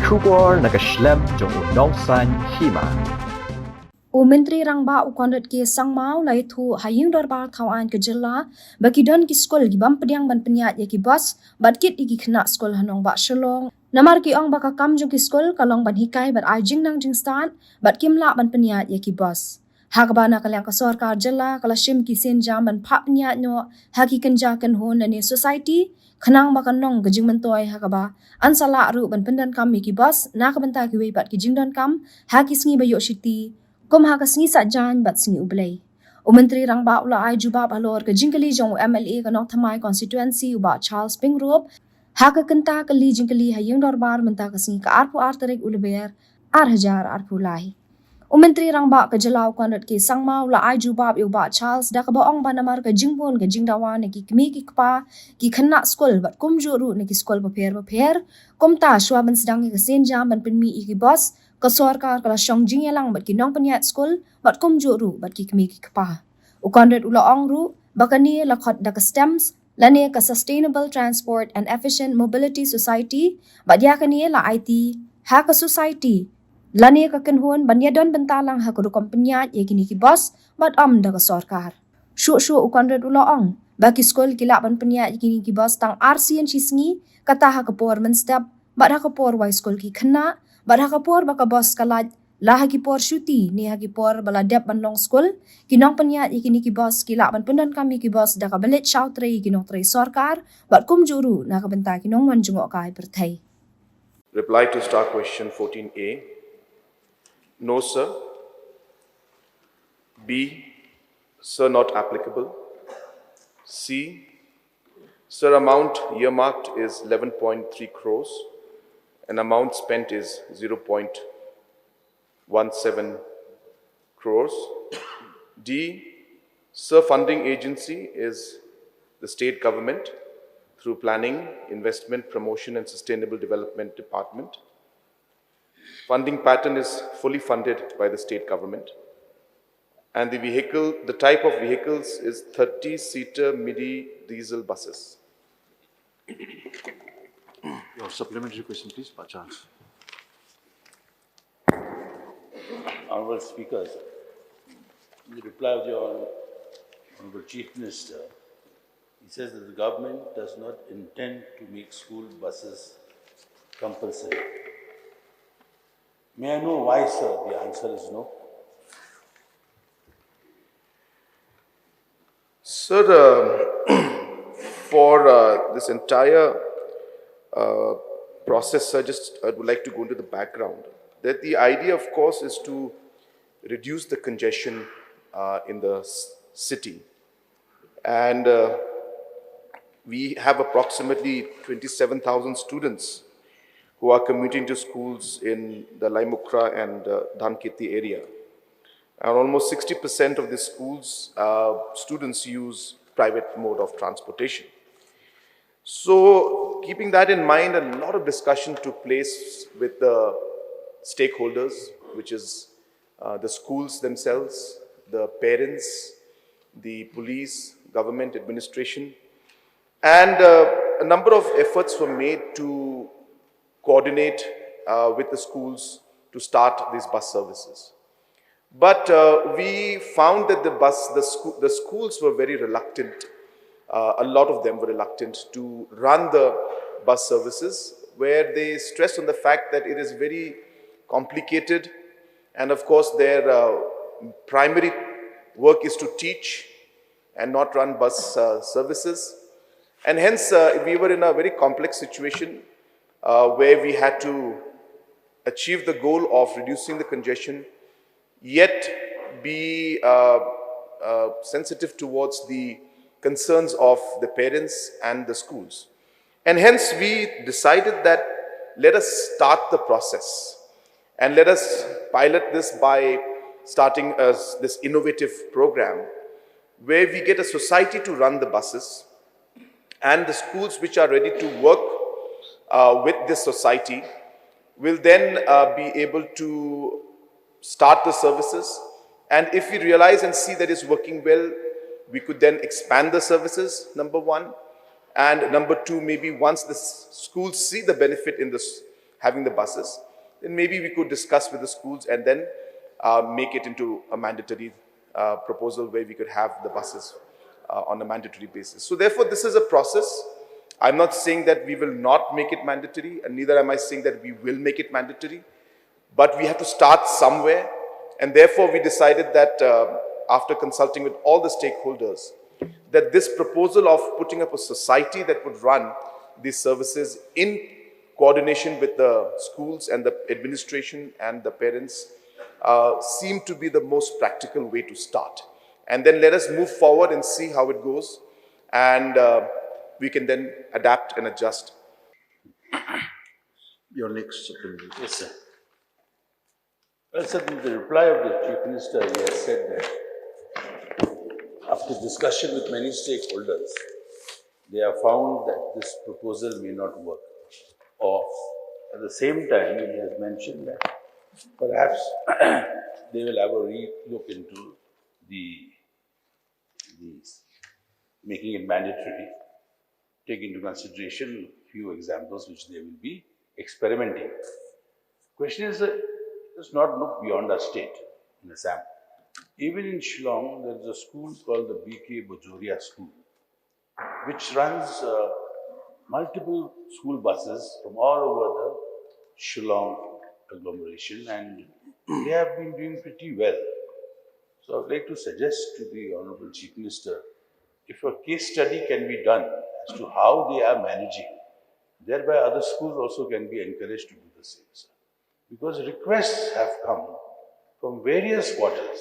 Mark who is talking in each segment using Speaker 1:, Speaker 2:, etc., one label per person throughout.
Speaker 1: Shubor nakaslem jong udongsan Hima.
Speaker 2: Menteri Rangba ukondat ke sangmau lai thu haying darbar thawan ke jela bagi don ki skul gi bam pediang ban Pynïaid ye ki bas bat kit igi khna skul hanong ba shalong namar ki ong baka kam jong ki skul kalong ban hikai bat ai jing nang jing start bat kimla ban Pynïaid ye ki bas hakbana kalyang ka Sorkar jela kala shim ki sen jam ban pha Pynïaid no haki kanja kan hon ne society khanang ba kanong gajing mentoi hakaba ansala ru ban pendan kam ki bas na ka banta ki we bat ki jingdon kam haki sngi ba yo shiti Kom ha ka singi sa jan bat singi ublay. Menteri Rangba ula ay jubab halor ka jingkali jong MLA ka nong thamai constituency uba Charles Pingrop ha ka kenta ka li jingkali hayang darbar menta ka singi ka arpu artarik uleber hajar arpu lai. Menteri Rangba ka jalaw kanat ki sangma ula ay jubab uba Charles da ka baong banamar ka jingbon ka jingdawan ki kmi ki kpa ki khana skul bat kumjuru ne ki skul paper komta shwaban sedang ka senjam ban penmi ki boss ka Sorkar kala syong jing yalang bat ki nong Pynïaid skul bat kumjuru bat ki kmi ki kpa ukondet ula ong ru bakani lakhot da ka stems lane ka sustainable transport and efficient mobility society bat yakani la IT ha ka society lane ka kenhun banyadon bentalang ha kudu Pynïaid ye kini ki boss bat da ka Sorkar shu ukondet ula ong baki skul kila ban Pynïaid kini ki boss tang RCN chisngi kata ha ka por men step bat ha ka por wai skul ki khna Bada kapor baka bos kalaj lah hagi por syuti ni hagi por bala dep ban long skul kinong Pynïaid ikini ki bos kila ban pendan kami ki bos da ka belet shaw trei kinong trei Sorkar bat kum juru na ka benta kinong wan jungok kai perthai.
Speaker 3: Reply to star question 14A. No, sir. B. Sir, not applicable. C. Sir, amount earmarked is 11.3 crores. And amount spent is 0.17 crores. D. Sir, funding agency is the state government through Planning, Investment, Promotion and Sustainable Development Department. Funding pattern is fully funded by the state government. And the type of vehicles is 30-seater midi diesel buses.
Speaker 4: Your supplementary question, please, Charles.
Speaker 5: Honourable Speakers, in the reply of the Honourable Chief Minister, he says that the government does not intend to make school buses compulsory. May I know why, sir? The answer is no.
Speaker 3: Sir, for this entire process, I would like to go into the background. That the idea, of course, is to reduce the congestion in the city. And we have approximately 27,000 students who are commuting to schools in the Laimukra and Dhanketi area. And almost 60% of the schools, students use private mode of transportation. So, keeping that in mind, a lot of discussion took place with the stakeholders, which is the schools themselves, the parents, the police, government, administration, and a number of efforts were made to coordinate with the schools to start these bus services. But we found that the schools were very reluctant. A lot of them were reluctant to run the bus services, where they stressed on the fact that it is very complicated, and of course their primary work is to teach and not run bus services. And hence we were in a very complex situation where we had to achieve the goal of reducing the congestion, yet be sensitive towards the concerns of the parents and the schools. And hence we decided that let us start the process and let us pilot this by starting this innovative program where we get a society to run the buses, and the schools which are ready to work with this society will then be able to start the services. And if we realize and see that it's working well, we could then expand the services, number one. And number two, maybe once the schools see the benefit in this having the buses, then maybe we could discuss with the schools and then make it into a mandatory proposal where we could have the buses on a mandatory basis. So therefore, this is a process. I'm not saying that we will not make it mandatory, and neither am I saying that we will make it mandatory, but we have to start somewhere. And therefore, we decided that after consulting with all the stakeholders, that this proposal of putting up a society that would run these services in coordination with the schools and the administration and the parents seemed to be the most practical way to start. And then let us move forward and see how it goes, and we can then adapt and adjust.
Speaker 4: Your next supplementary.
Speaker 5: Yes, sir. Well, sir, in the reply of the Chief Minister, he has said that after discussion with many stakeholders, they have found that this proposal may not work. Or at the same time, he has mentioned that perhaps they will have a re-look into the making it mandatory, take into consideration a few examples which they will be experimenting. Question is, let's not look beyond our state in Assam. Even in Shillong, there is a school called the B.K. Bajoria School, which runs multiple school buses from all over the Shillong agglomeration, and they have been doing pretty well. So I would like to suggest to the Honorable Chief Minister, if a case study can be done as to how they are managing, thereby other schools also can be encouraged to do the same, sir. Because requests have come from various quarters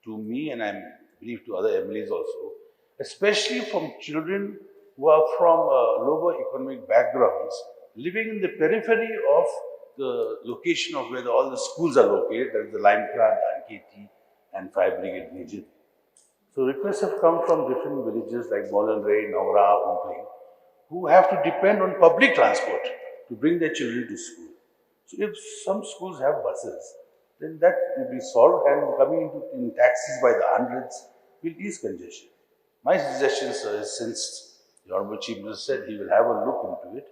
Speaker 5: to me, and I believe to other MLAs also, especially from children who are from lower economic backgrounds, living in the periphery of the location of where all the schools are located, that is the Limekra, Danketi, and Fire Brigade region. So requests have come from different villages like Molanray, Naura, Umpling, who have to depend on public transport to bring their children to school. So if some schools have buses, then that will be solved, and coming in taxis by the hundreds will ease congestion. My suggestion, sir, is since the Honorable Chief Minister said he will have a look into it,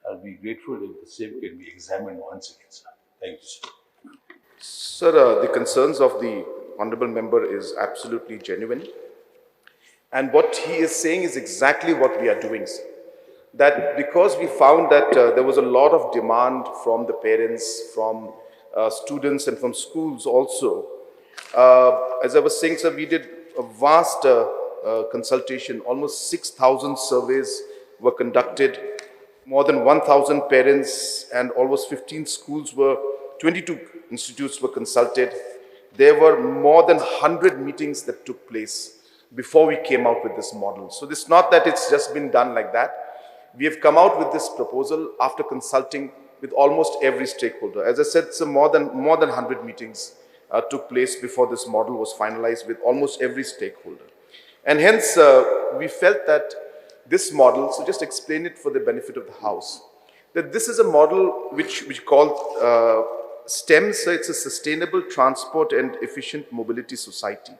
Speaker 5: I'll be grateful if the same can be examined once again, sir. Thank you, sir.
Speaker 3: Sir, the concerns of the Honorable Member is absolutely genuine. And what he is saying is exactly what we are doing, sir. That because we found that there was a lot of demand from the parents, from students and from schools also. As I was saying, sir, we did a vast consultation. Almost 6,000 surveys were conducted. More than 1,000 parents and almost 15 schools 22 institutes were consulted. There were more than 100 meetings that took place before we came out with this model. So it's not that it's just been done like that. We have come out with this proposal after consulting with almost every stakeholder. As I said, so more than 100 meetings took place before this model was finalized with almost every stakeholder. And hence, we felt that this model, so just explain it for the benefit of the House, that this is a model which we call STEM, so it's a Sustainable Transport and Efficient Mobility Society.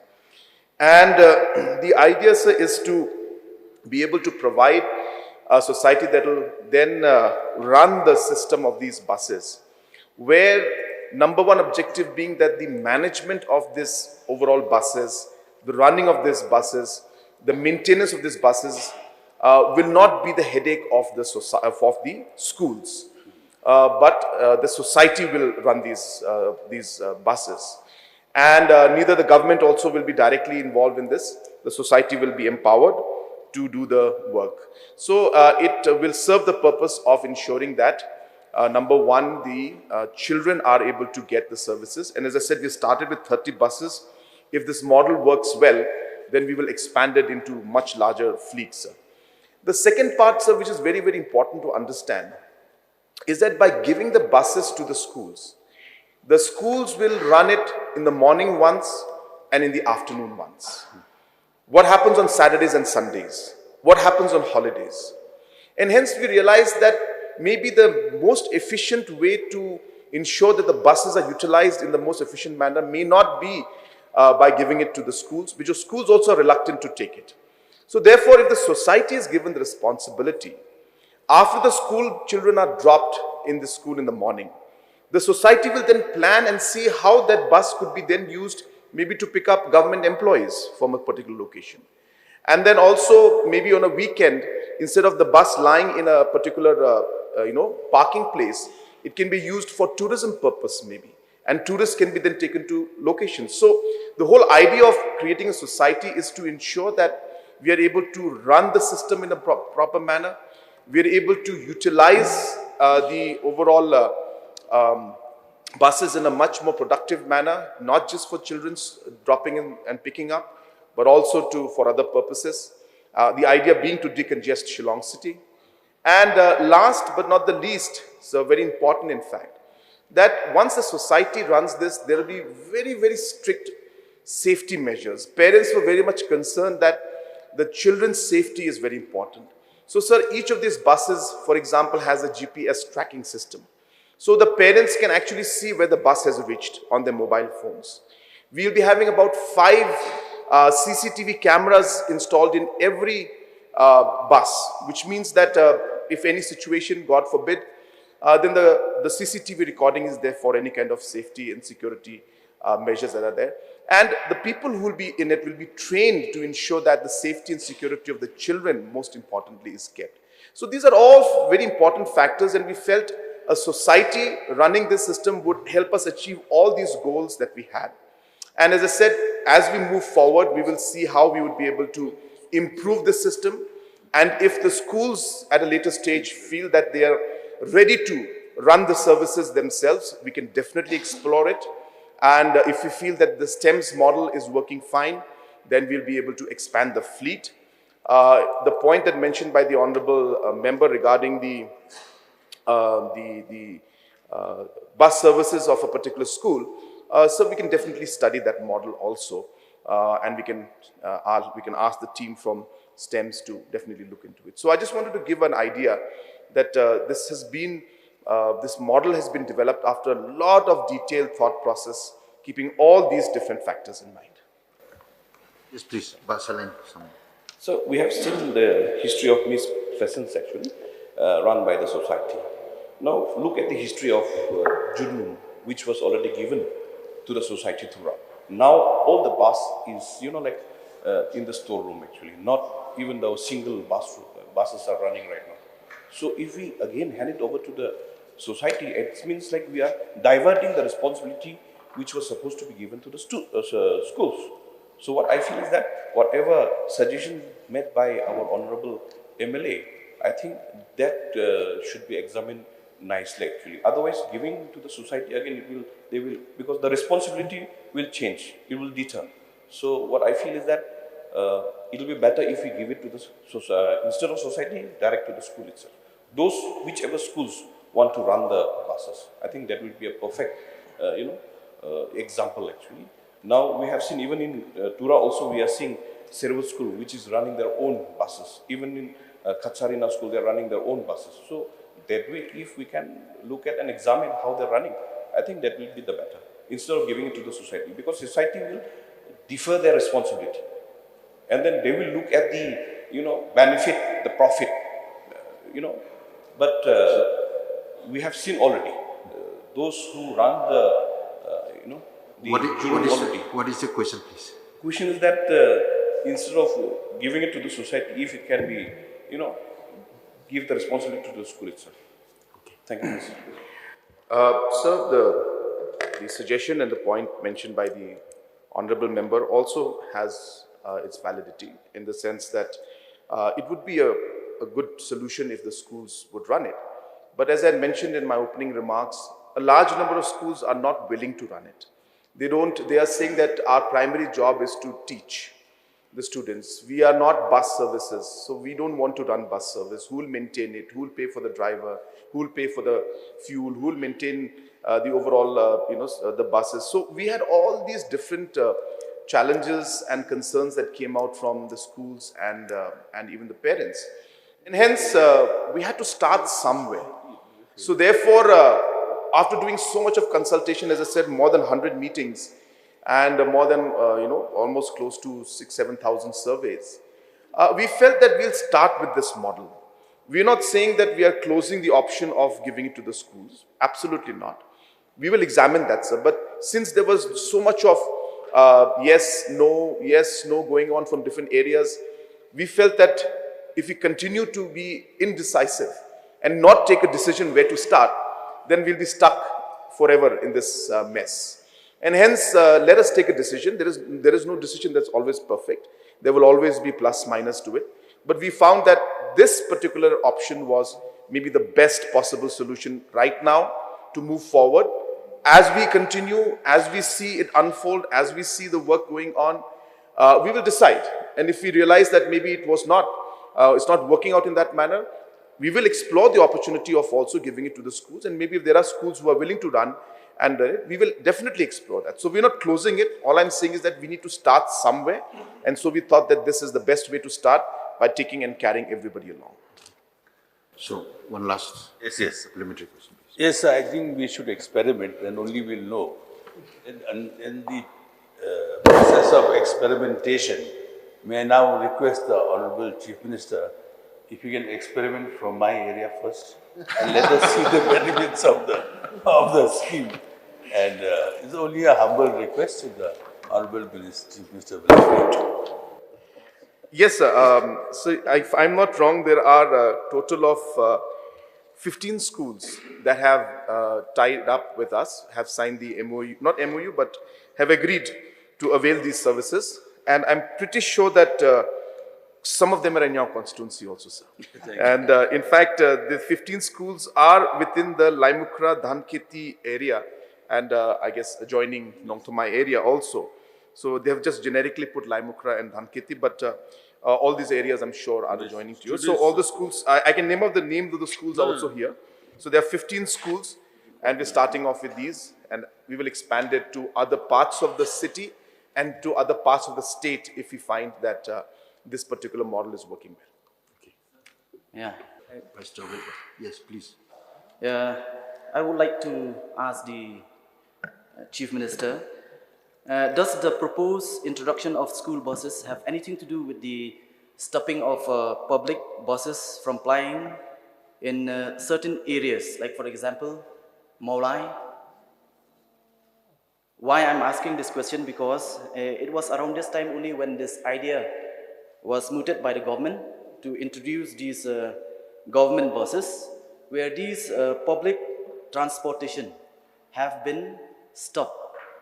Speaker 3: And the idea, sir, is to be able to provide a society that will then run the system of these buses, where number one objective being that the management of this overall buses, the running of these buses, the maintenance of these buses will not be the headache of the schools, but the society will run these buses. And neither the government also will be directly involved in this. The society will be empowered to do the work. So it will serve the purpose of ensuring that, number one, the children are able to get the services. And as I said, we started with 30 buses. If this model works well, then we will expand it into much larger fleets. The second part, sir, which is very, very important to understand, is that by giving the buses to the schools will run it in the morning once and in the afternoon once. What happens on Saturdays and Sundays? What happens on holidays? And hence we realize that maybe the most efficient way to ensure that the buses are utilized in the most efficient manner may not be by giving it to the schools, because schools also are reluctant to take it. So therefore, if the society is given the responsibility, after the school children are dropped in the school in the morning. The society will then plan and see how that bus could be then used maybe to pick up government employees from a particular location. And then also maybe on a weekend, instead of the bus lying in a particular parking place, it can be used for tourism purpose maybe. And tourists can be then taken to locations. So the whole idea of creating a society is to ensure that we are able to run the system in a proper manner. We are able to utilize the overall buses in a much more productive manner, not just for children's dropping in and picking up, but also for other purposes. The idea being to decongest Shillong city. And last but not the least, so very important in fact, that once the society runs this, there will be very, very strict safety measures. Parents were very much concerned that the children's safety is very important. So sir, each of these buses, for example, has a GPS tracking system. So the parents can actually see where the bus has reached on their mobile phones. We'll be having about 5 CCTV cameras installed in every bus, which means that if any situation, God forbid, then the CCTV recording is there for any kind of safety and security measures that are there. And the people who will be in it will be trained to ensure that the safety and security of the children, most importantly, is kept. So these are all very important factors, and we felt a society running this system would help us achieve all these goals that we had. And as I said, as we move forward, we will see how we would be able to improve the system. And if the schools at a later stage feel that they are ready to run the services themselves, we can definitely explore it. And if we feel that the STEMS model is working fine, then we'll be able to expand the fleet. The point that mentioned by the honorable member regarding the bus services of a particular school, so we can definitely study that model also, and we can ask the team from STEMS to definitely look into it. So I just wanted to give an idea that this model has been developed after a lot of detailed thought process, keeping all these different factors in mind.
Speaker 4: Yes, please. Basalan.
Speaker 6: So we have seen the history of Miss Pheasants actually run by the society. Now look at the history of Junun, which was already given to the society to run. Now all the bus is, in the storeroom actually, not even though single buses are running right now. So if we again hand it over to the society, it means like we are diverting the responsibility which was supposed to be given to the schools. So what I feel is that whatever suggestion made by our honorable MLA, I think that should be examined nicely actually. Otherwise, giving to the society again, because the responsibility will change, it will deter. So what I feel is that it will be better if we give it to the instead of society, direct to the school itself. Those whichever schools want to run the buses, I think that will be a perfect, example actually. Now we have seen even in Tura also we are seeing Servo School which is running their own buses. Even in Kacharina School they are running their own buses. So that way if we can look at and examine how they are running, I think that will be the better. Instead of giving it to the society, because society will defer their responsibility. And then they will look at the, benefit, the profit, But we have seen already those who run the,
Speaker 4: What is the question, please?
Speaker 6: Question is that instead of giving it to the society, if it can be, give the responsibility to the school itself. Okay. Thank you.
Speaker 3: Sir, the suggestion and the point mentioned by the honorable member also has its validity in the sense that it would be a good solution if the schools would run it. But as I mentioned in my opening remarks, a large number of schools are not willing to run it. They are saying that our primary job is to teach the students. We are not bus services, so we don't want to run bus service. Who will maintain it? Who will pay for the driver? Who will pay for the fuel? Who will maintain the overall, the buses? So we had all these different challenges and concerns that came out from the schools and even the parents. And hence, we had to start somewhere. So therefore, after doing so much of consultation, as I said, more than 100 meetings and more than, almost close to 6,000 to 7,000 surveys, we felt that we'll start with this model. We're not saying that we are closing the option of giving it to the schools. Absolutely not. We will examine that, sir. But since there was so much of yes, no going on from different areas, we felt that if we continue to be indecisive and not take a decision where to start, then we'll be stuck forever in this mess. And hence, let us take a decision. There is no decision that's always perfect. There will always be plus minus to it. But we found that this particular option was maybe the best possible solution right now to move forward. As we continue, as we see it unfold, as we see the work going on, we will decide. And if we realize that maybe it's not working out in that manner, we will explore the opportunity of also giving it to the schools. And maybe if there are schools who are willing to run, and we will definitely explore that. So we're not closing it. All I'm saying is that we need to start somewhere. And so we thought that this is the best way to start, by taking and carrying everybody along.
Speaker 4: So, one last
Speaker 5: Yes.
Speaker 4: supplementary question, please.
Speaker 5: Yes, I think we should experiment, then only we'll know. In the process of experimentation, may I now request the Honorable Chief Minister, if you can experiment from my area first, and let us see the benefits of the scheme. And it's only a humble request to the Honorable Chief Minister will agree.
Speaker 3: Yes, sir. So if I'm not wrong, there are a total of 15 schools that have tied up with us, have signed the MOU, not MOU, but have agreed to avail these services. And I'm pretty sure that some of them are in your constituency also, sir. And in fact, the 15 schools are within the Laimukra Dhanketi area, and I guess adjoining Nongtomai area also. So they have just generically put Laimukra and Dhanketi, but all these areas I'm sure are adjoining to you. So all the schools, I can name out the names of the schools are also here. So there are 15 schools, and we're starting off with these, and we will expand it to other parts of the city and to other parts of the state if we find that this particular model is working well.
Speaker 7: Yeah.
Speaker 4: Vice Chair, yes, please.
Speaker 7: I would like to ask the Chief Minister, does the proposed introduction of school buses have anything to do with the stopping of public buses from plying in certain areas, like for example, Maulai? Why I'm asking this question, because it was around this time only when this idea was mooted by the government to introduce these government buses, where these public transportation have been stopped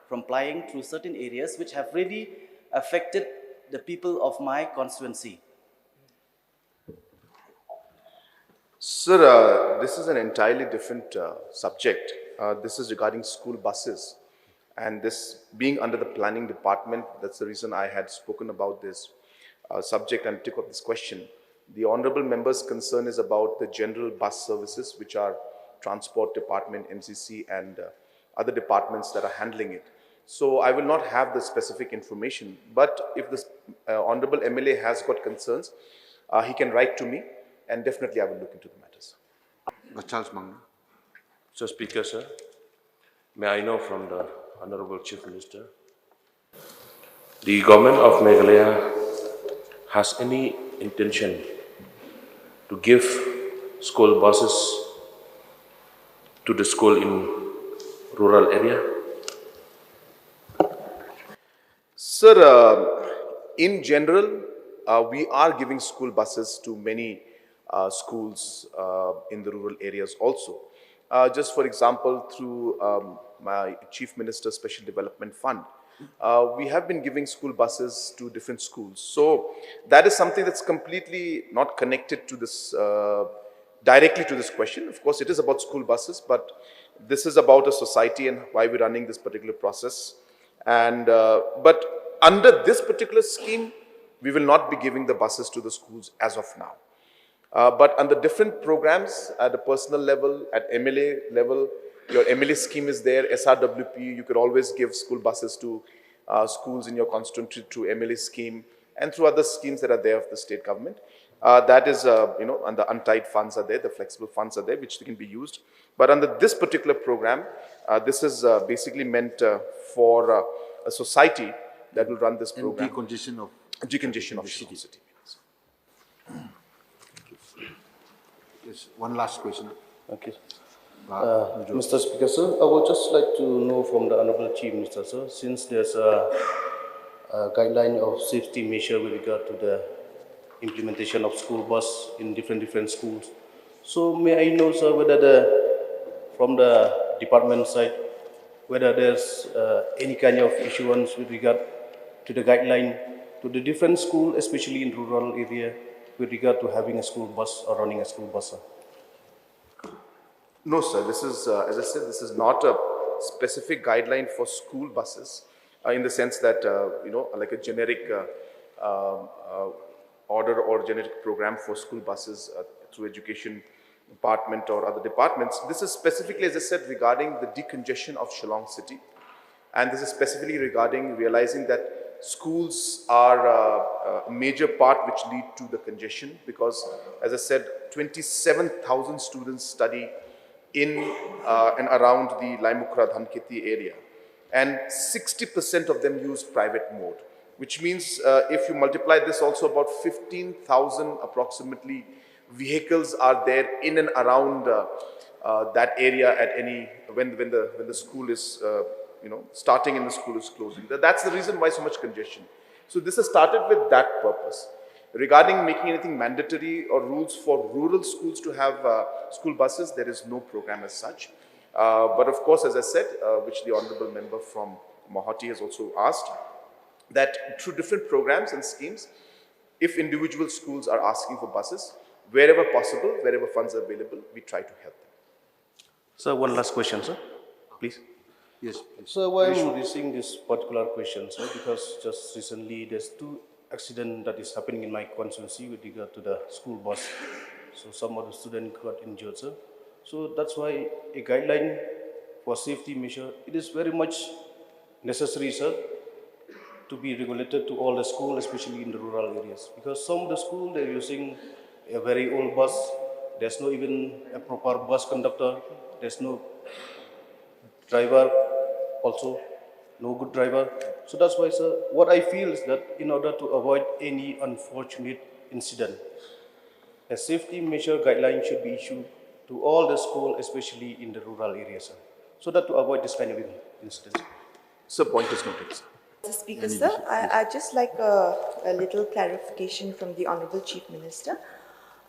Speaker 7: from plying through certain areas, which have really affected the people of my constituency.
Speaker 3: Sir, this is an entirely different subject. This is regarding school buses. And this being under the planning department, that's the reason I had spoken about this subject and took up this question. The honorable member's concern is about the general bus services, which are transport department, MCC, and other departments that are handling it. So I will not have the specific information, but if this honorable MLA has got concerns, he can write to me, and definitely I will look into the matters.
Speaker 4: Charles Mangna.
Speaker 6: Mr. Speaker, sir, may I know from the Honorable Chief Minister, the government of Meghalaya has any intention to give school buses to the school in rural area?
Speaker 3: Sir, in general, we are giving school buses to many schools in the rural areas also. Just for example, through my Chief Minister's Special Development Fund, we have been giving school buses to different schools. So that is something that's completely not connected to this, directly to this question. Of course, it is about school buses, but this is about a society and why we're running this particular process. And but under this particular scheme, we will not be giving the buses to the schools as of now. But under different programs, at a personal level, at MLA level, your MLA scheme is there, SRWP, you could always give school buses to schools in your constituency through MLA scheme and through other schemes that are there of the state government. That is, and the untied funds are there, the flexible funds are there, which can be used. But under this particular program, this is basically meant for a society that will run this program.
Speaker 4: Decongestion of
Speaker 3: Decongestion of the city.
Speaker 4: Yes, one last question.
Speaker 5: Okay.
Speaker 4: Nujul.
Speaker 5: Mr. Speaker, sir, I would just like to know from the Honorable Chief Minister, sir, since there's a guideline of safety measure with regard to the implementation of school bus in different schools. So may I know, sir, whether from the department side, whether there's any kind of issuance with regard to the guideline to the different school, especially in rural area, with regard to having a school bus or running a school bus, sir?
Speaker 3: No, sir. This is, as I said, this is not a specific guideline for school buses in the sense that, like a generic order or generic program for school buses through education department or other departments. This is specifically, as I said, regarding the decongestion of Shillong city. And this is specifically regarding realizing that schools are a major part which lead to the congestion because, as I said, 27,000 students study in and around the Laimukra Dhanketi area. And 60% of them use private mode, which means if you multiply this also about 15,000 approximately vehicles are there in and around that area at any, when the school is, starting and the school is closing. That's the reason why so much congestion. So this has started with that purpose. Regarding making anything mandatory or rules for rural schools to have school buses, there is no program as such. But of course, as I said, which the Honorable Member from Mahati has also asked, that through different programs and schemes, if individual schools are asking for buses, wherever possible, wherever funds are available, we try to help them.
Speaker 5: Sir, one last question, sir, please.
Speaker 4: Yes, please.
Speaker 5: So why I'm raising this particular question, sir, because just recently there's two accidents that is happening in my constituency with regard to the school bus. So some of the students got injured, sir. So that's why a guideline for safety measure, it is very much necessary, sir, to be regulated to all the schools, especially in the rural areas. Because some of the schools, they're using a very old bus. There's no even a proper bus conductor. There's no driver also, no good driver. So that's why, sir, what I feel is that in order to avoid any unfortunate incident, a safety measure guideline should be issued to all the schools, especially in the rural areas, sir, so that to avoid this kind of incidents.
Speaker 3: Sir, point is noted, sir.
Speaker 8: Mr. Speaker, sir, I'd just like a little clarification from the Honorable Chief Minister.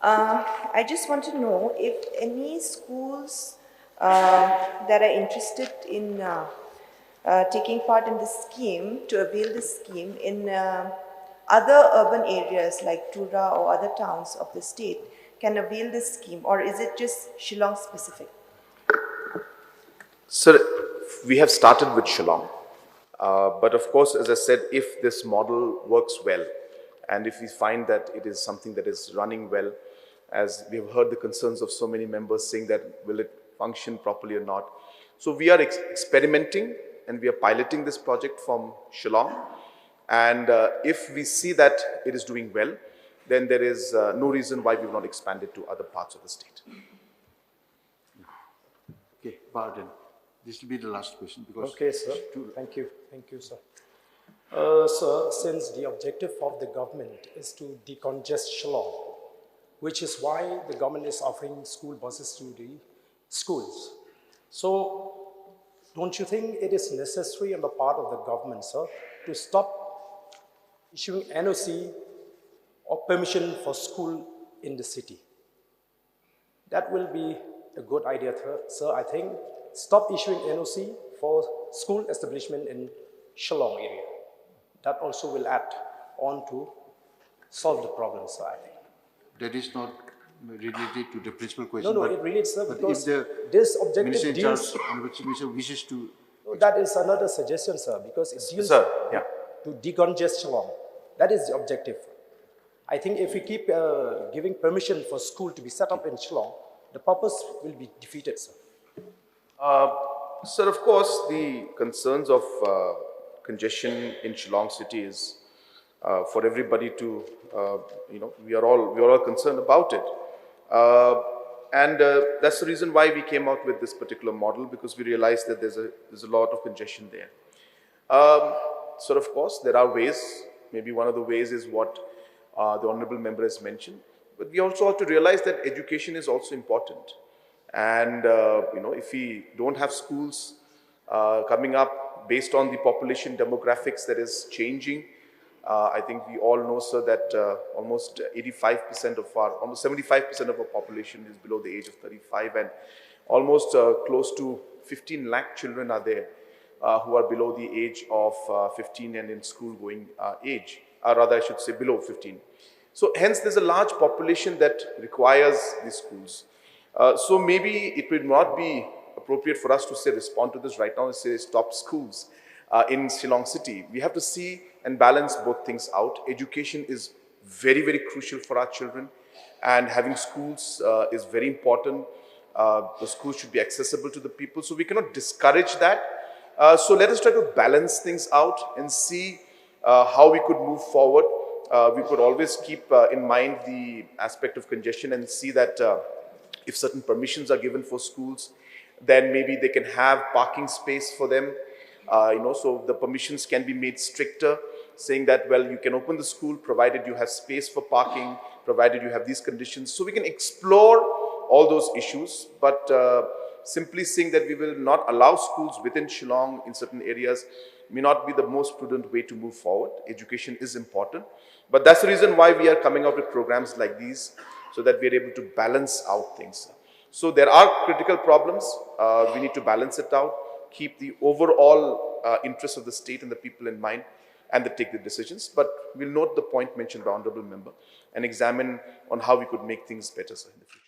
Speaker 8: I just want to know if any schools that are interested in taking part in this scheme, to avail this scheme in other urban areas like Tura or other towns of the state can avail this scheme, or is it just Shillong specific?
Speaker 3: Sir, we have started with Shillong. But of course, as I said, if this model works well, and if we find that it is something that is running well, as we have heard the concerns of so many members saying that will it function properly or not. So we are experimenting and we are piloting this project from Shillong. And if we see that it is doing well, then there is no reason why we will not expand it to other parts of the state.
Speaker 4: Okay, pardon. This will be the last question because...
Speaker 9: Okay, sir. Thank you. Thank you, sir. Sir, since the objective of the government is to decongest Shillong, which is why the government is offering school buses to the schools. So, don't you think it is necessary on the part of the government, sir, to stop issuing NOC or permission for school in the city? That will be a good idea, sir, I think. Stop issuing NOC for school establishment in Shillong area. That also will add on to solve the problem, sir, I think.
Speaker 4: That is not related to the principal question.
Speaker 9: No, it relates, sir, because
Speaker 4: if
Speaker 9: this objective
Speaker 4: deals...
Speaker 9: deals...
Speaker 4: wishes to...
Speaker 9: No, that is another suggestion, sir, because it deals to decongest Shillong. That is the objective. I think if we keep giving permission for school to be set up in Shillong, the purpose will be defeated, sir.
Speaker 3: Sir, of course, the concerns of congestion in Shillong city is for everybody to, we are all concerned about it. And that's the reason why we came out with this particular model, because we realized that there's a lot of congestion there. So, of course, there are ways. Maybe one of the ways is what the Honorable Member has mentioned. But we also have to realize that education is also important. And, if we don't have schools coming up based on the population demographics that is changing, I think we all know, sir, that almost 75% of our population is below the age of 35, and almost close to 15 lakh children are there who are below the age of 15 and in school going age, or rather I should say below 15. So hence there's a large population that requires these schools. So maybe it will not be appropriate for us to say respond to this right now and say stop schools in Shillong city. We have to see and balance both things out. Education is very, very crucial for our children, and having schools is very important. The schools should be accessible to the people, so we cannot discourage that. So let us try to balance things out and see how we could move forward. We could always keep in mind the aspect of congestion and see that if certain permissions are given for schools, then maybe they can have parking space for them. So the permissions can be made stricter, saying that, well, you can open the school provided you have space for parking, provided you have these conditions. So we can explore all those issues, but simply saying that we will not allow schools within Shillong in certain areas may not be the most prudent way to move forward. Education is important, but that's the reason why we are coming out with programs like these, so that we are able to balance out things. So there are critical problems. We need to balance it out, keep the overall interests of the state and the people in mind, and then take the decisions. But we'll note the point mentioned by Honorable Member and examine on how we could make things better, sir, in the future.